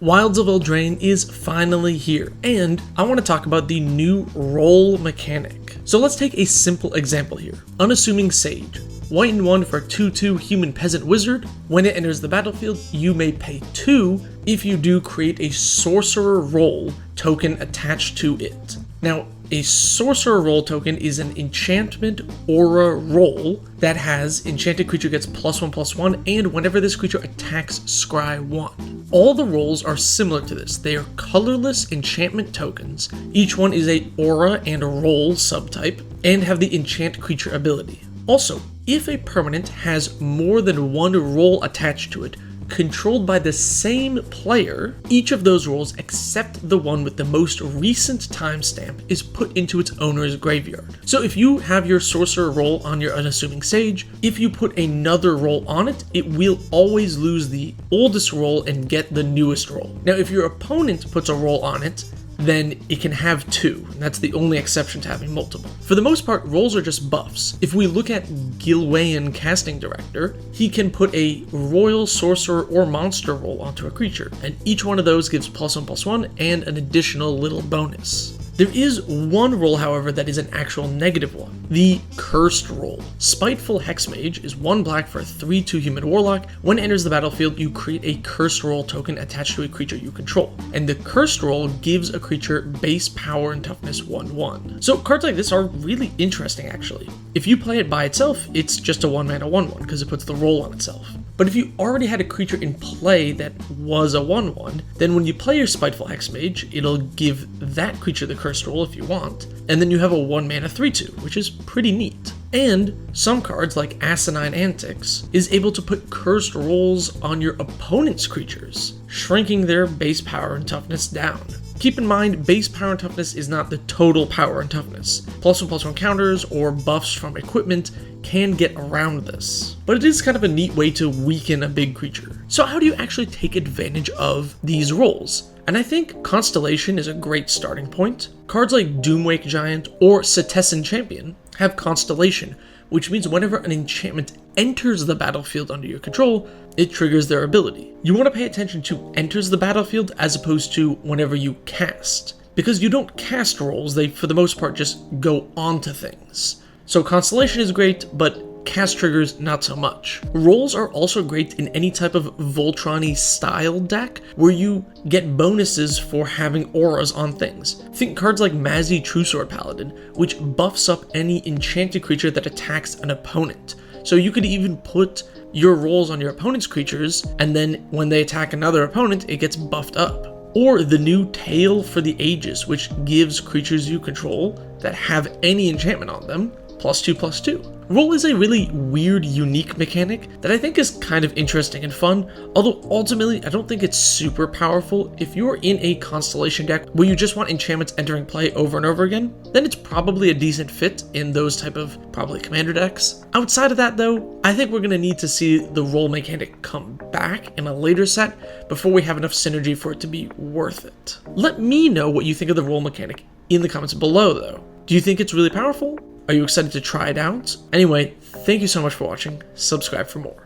Wilds of Eldraine is finally here, and I want to talk about the new role mechanic. So let's take a simple example here. Unassuming Sage. White and 1 for 2/2 human peasant wizard. When it enters the battlefield, you may pay 2 if you do create a sorcerer role token attached to it. Now, a sorcerer role token is an enchantment aura role that has enchanted creature gets +1/+1, and whenever this creature attacks, scry 1. All the roles are similar to this. They are colorless enchantment tokens. Each one is a aura and a role subtype, and have the enchant creature ability. Also, if a permanent has more than one role attached to it, controlled by the same player, each of those roles except the one with the most recent timestamp is put into its owner's graveyard. So if you have your sorcerer role on your Unassuming Sage, if you put another role on it, it will always lose the oldest role and get the newest role. Now if your opponent puts a role on it, then it can have 2, and that's the only exception to having multiple. For the most part, roles are just buffs. If we look at Gilwayan Casting Director, he can put a royal, sorcerer, or monster role onto a creature, and each one of those gives +1/+1 and an additional little bonus. There is one role, however, that is an actual negative one, the Cursed role. Spiteful Hexmage is 1 black for a 3/2 human warlock. When it enters the battlefield, you create a Cursed role token attached to a creature you control, and the Cursed role gives a creature base power and toughness 1/1. So cards like this are really interesting, actually. If you play it by itself, it's just a 1-mana 1/1 because it puts the role on itself. But if you already had a creature in play that was a 1/1, then when you play your Spiteful Hexmage, it'll give that creature the Cursed role if you want, and then you have a 1-mana 3/2, which is pretty neat. And some cards, like Asinine Antics, is able to put cursed roles on your opponent's creatures, shrinking their base power and toughness down. Keep in mind, base power and toughness is not the total power and toughness. +1/+1 counters or buffs from equipment can get around this, but it is kind of a neat way to weaken a big creature. So how do you actually take advantage of these roles? And I think Constellation is a great starting point. Cards like Doomwake Giant or Setessan Champion have Constellation, which means whenever an enchantment enters the battlefield under your control, it triggers their ability. You want to pay attention to enters the battlefield as opposed to whenever you cast, because you don't cast roles, they for the most part just go onto things. So Constellation is great, but cast triggers not so much. Roles are also great in any type of Voltron-y style deck where you get bonuses for having auras on things. Think cards like Mazzy Truesword Paladin, which buffs up any enchanted creature that attacks an opponent. So you could even put your roles on your opponent's creatures, and then when they attack another opponent, it gets buffed up. Or the new Tale for the Ages, which gives creatures you control that have any enchantment on them +2/+2. Role is a really weird, unique mechanic that I think is kind of interesting and fun, although ultimately I don't think it's super powerful. If you're in a Constellation deck where you just want enchantments entering play over and over again, then it's probably a decent fit in those type of probably commander decks. Outside of that though, I think we're going to need to see the role mechanic come back in a later set before we have enough synergy for it to be worth it. Let me know what you think of the role mechanic in the comments below though. Do you think it's really powerful? Are you excited to try it out? Anyway, thank you so much for watching. Subscribe for more.